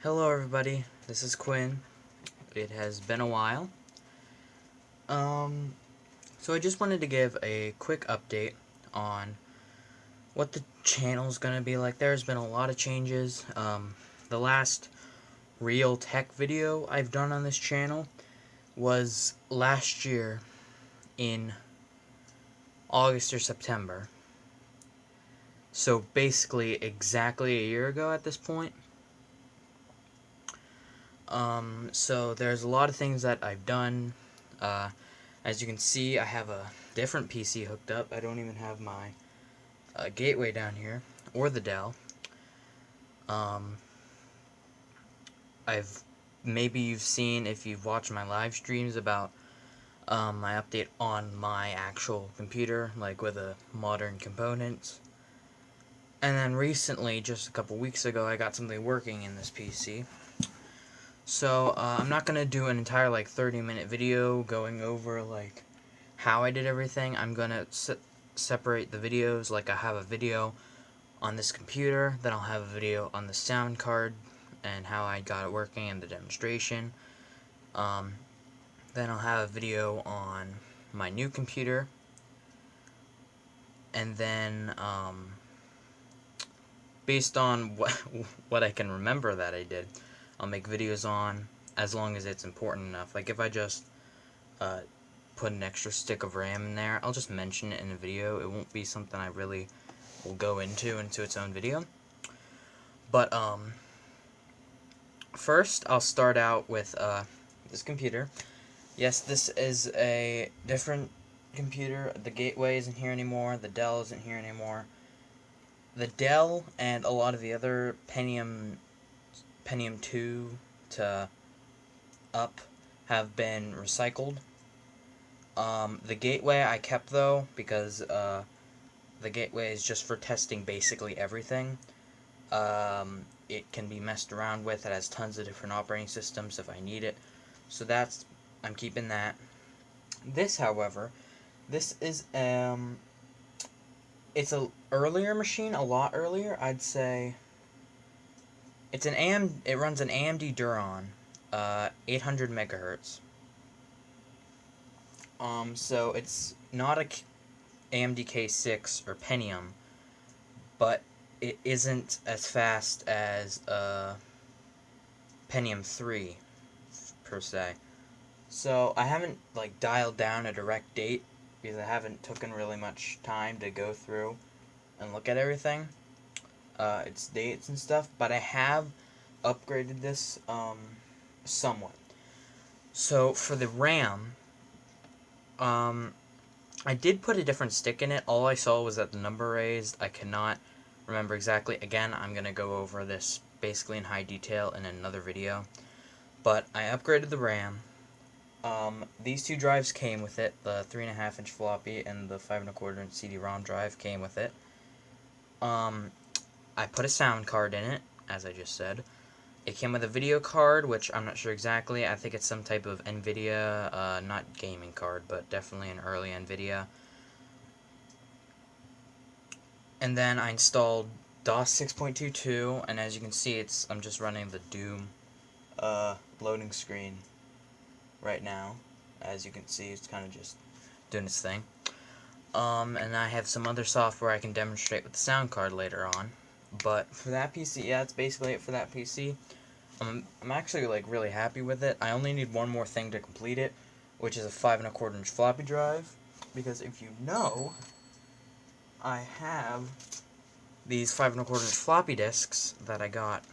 Hello everybody, this is Quinn. It has been a while. So I just wanted to give a quick update on what the channel's gonna be like. There's been a lot of changes. The last real tech video I've done on this channel was last year in August or September. So basically exactly a year ago at this point. So there's a lot of things that I've done. As you can see, I have a different PC hooked up. I don't even have my gateway down here, or the Dell. Um, maybe you've seen, if you've watched my live streams, about my update on my actual computer, like with a modern components. And then recently, just a couple weeks ago, I got something working in this PC. So I'm not gonna do an entire 30-minute video going over how I did everything. I'm gonna separate the videos. Like, I have a video on this computer, then I'll have a video on the sound card and how I got it working and the demonstration. Then I'll have a video on my new computer, and then based on what I can remember that I did, I'll make videos on, as long as it's important enough. Like, if I just put an extra stick of RAM in there, I'll just mention it in a video. It won't be something I really will go into its own video. But first I'll start out with this computer. Yes, this is a different computer. The Gateway isn't here anymore. The Dell isn't here anymore. The Dell and a lot of the other Pentium 2 to up have been recycled. The Gateway I kept, though, because the Gateway is just for testing basically everything. It can be messed around with. It has tons of different operating systems if I need it. So I'm keeping that. This, however, this is it's a earlier machine, a lot earlier. I'd say it runs an AMD Duron, 800 megahertz. So it's not a AMD K6 or Pentium, but it isn't as fast as Pentium 3 per se. So I haven't dialed down a direct date because I haven't taken really much time to go through and look at everything, its dates and stuff. But I have upgraded this somewhat. So for the RAM, I did put a different stick in it. All I saw was that the number raised. I cannot remember exactly. Again, I'm gonna go over this basically in high detail in another video. But I upgraded the RAM. These two drives came with it. The 3.5-inch floppy and the 5.25-inch CD-ROM drive came with it. I put a sound card in it, as I just said. It came with a video card, which I'm not sure exactly. I think it's some type of NVIDIA, not gaming card, but definitely an early NVIDIA. And then I installed DOS 6.22, and as you can see, I'm just running the Doom loading screen right now. As you can see, it's kind of just doing its thing. And I have some other software I can demonstrate with the sound card later on. But for that PC, yeah, that's basically it for that PC. I'm actually really happy with it. I only need one more thing to complete it, which is a 5.25-inch floppy drive. Because if you know, I have these 5.25-inch floppy disks that I got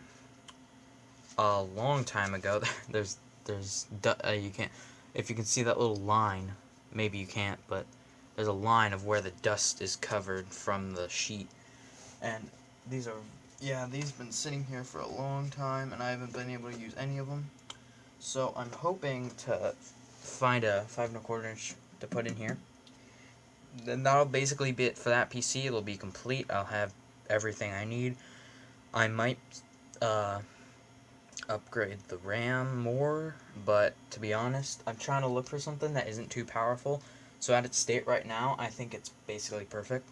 a long time ago. You can't, if you can see that little line, maybe you can't, but there's a line of where the dust is covered from the sheet. And these have been sitting here for a long time, and I haven't been able to use any of them. So I'm hoping to find a 5.25-inch to put in here. Then that'll basically be it for that PC. It'll be complete. I'll have everything I need. I might upgrade the RAM more, but to be honest, I'm trying to look for something that isn't too powerful. So at its state right now, I think it's basically perfect.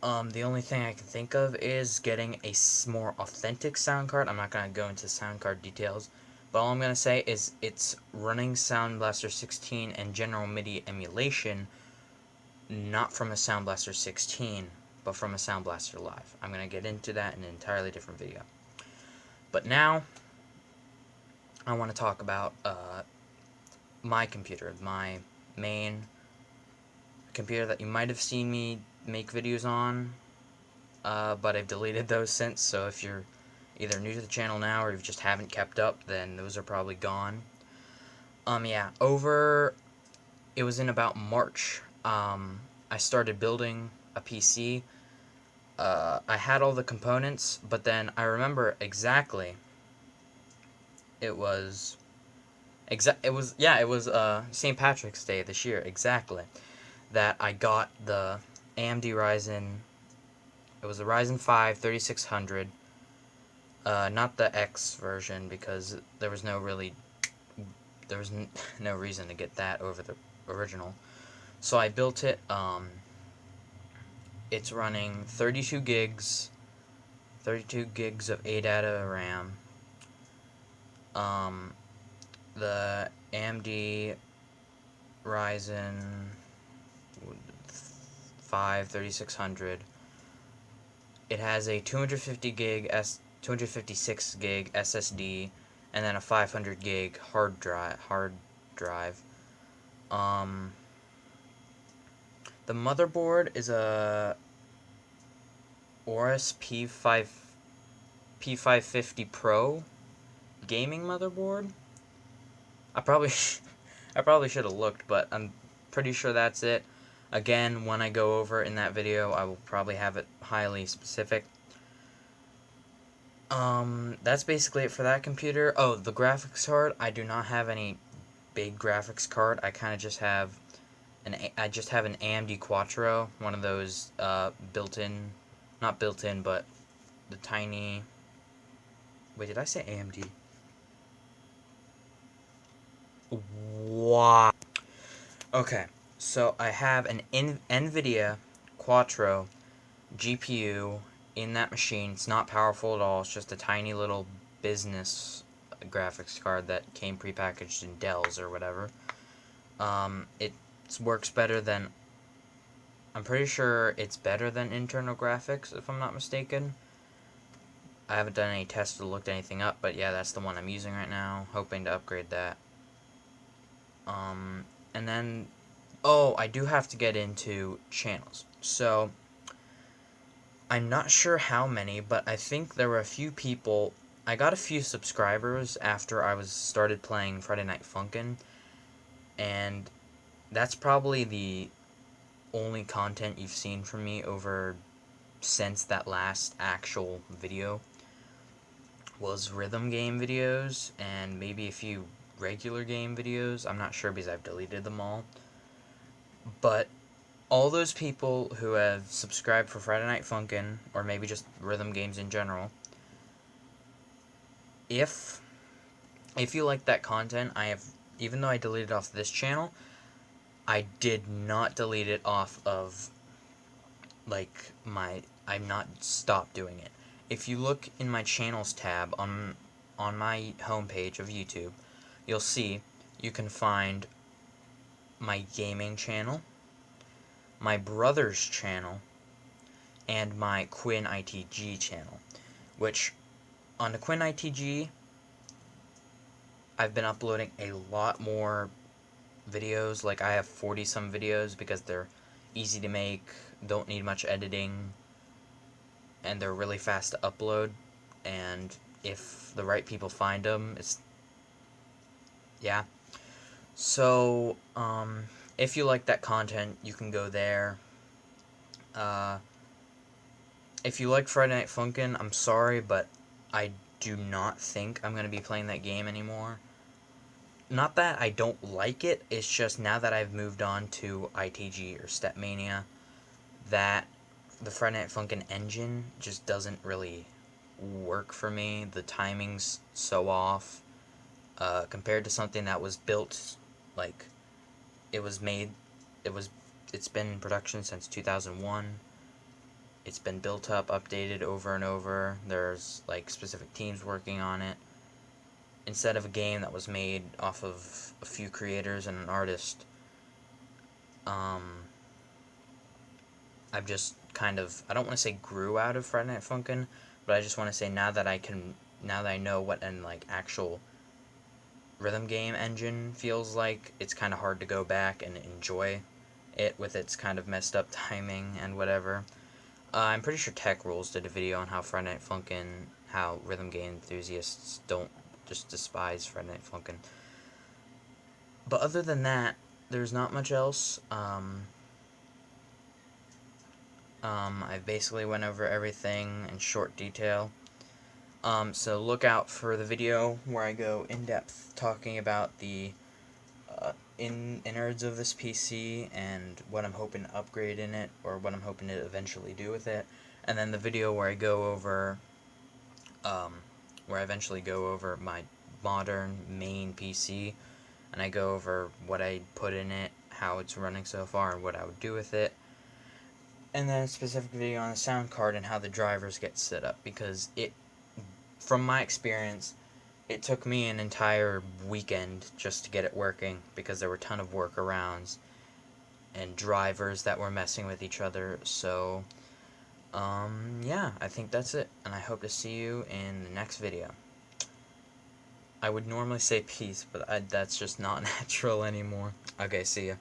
The only thing I can think of is getting a more authentic sound card. I'm not going to go into sound card details, but all I'm going to say is it's running Sound Blaster 16 and general MIDI emulation, not from a Sound Blaster 16, but from a Sound Blaster Live. I'm going to get into that in an entirely different video. But now, I want to talk about my computer, my main computer that you might have seen me make videos on, but I've deleted those since, so if you're either new to the channel now or you just haven't kept up, then those are probably gone. Yeah, it was in about March, I started building a PC. I had all the components, but then I remember exactly, it was St. Patrick's Day this year, exactly, that I got the AMD Ryzen. It was the Ryzen 5 3600, not the X version, because there was no no reason to get that over the original. So I built it. It's running 32 gigs of ADATA RAM. The AMD Ryzen 5 3600. It has a 256 gig SSD, and then a 500 gig hard drive. The motherboard is a Aorus P550 Pro gaming motherboard. I probably should have looked, but I'm pretty sure that's it. Again, when I go over in that video, I will probably have it highly specific. That's basically it for that computer. Oh, the graphics card. I do not have any big graphics card. I kind of just have an AMD Quattro, one of those built-in, not built-in, but the tiny. Wait, did I say AMD? Wow. Okay, so I have an NVIDIA Quattro GPU in that machine. It's not powerful at all. It's just a tiny little business graphics card that came prepackaged in Dell's or whatever. It works better than... I'm pretty sure it's better than internal graphics, if I'm not mistaken. I haven't done any tests or looked anything up, but yeah, that's the one I'm using right now. Hoping to upgrade that. And then... Oh, I do have to get into channels. So, I'm not sure how many, but I think there were a few people... I got a few subscribers after I started playing Friday Night Funkin', and that's probably the only content you've seen from me since that last actual video was rhythm game videos and maybe a few regular game videos. I'm not sure because I've deleted them all. But all those people who have subscribed for Friday Night Funkin', or maybe just rhythm games in general, if you like that content, even though I deleted it off this channel, I did not delete it off of, I've not stopped doing it. If you look in my channels tab on my homepage of YouTube, you'll see you can find my gaming channel, my brother's channel, and my Quinn ITG channel, which on the Quinn ITG, I've been uploading a lot more videos. Like, I have 40 some videos because they're easy to make, don't need much editing, and they're really fast to upload. And if the right people find them, yeah. So, if you like that content, you can go there. If you like Friday Night Funkin', I'm sorry, but I do not think I'm going to be playing that game anymore. Not that I don't like it, it's just now that I've moved on to ITG or Stepmania, that the Friday Night Funkin' engine just doesn't really work for me. The timing's so off, compared to something that was built, it's been in production since 2001. it's been built up, updated over and over. There's like specific teams working on it. Instead of a game that was made off of a few creators and an artist, I've just kind of, I don't want to say grew out of Friday Night Funkin', but I just want to say now that I know what an like actual rhythm game engine feels like, it's kind of hard to go back and enjoy it with its kind of messed up timing and whatever. I'm pretty sure Tech Rules did a video on how Friday Night Funkin', how rhythm game enthusiasts don't just despise Friday Night Funkin'. But other than that, there's not much else. I basically went over everything in short detail. So look out for the video where I go in depth talking about the innards of this PC and what I'm hoping to upgrade in it, or what I'm hoping to eventually do with it. And then the video where I go over, where I eventually go over my modern main PC, and I go over what I put in it, how it's running so far, and what I would do with it. And then a specific video on the sound card and how the drivers get set up, because from my experience, it took me an entire weekend just to get it working, because there were a ton of workarounds and drivers that were messing with each other. So, yeah, I think that's it, and I hope to see you in the next video. I would normally say peace, but that's just not natural anymore. Okay, see ya.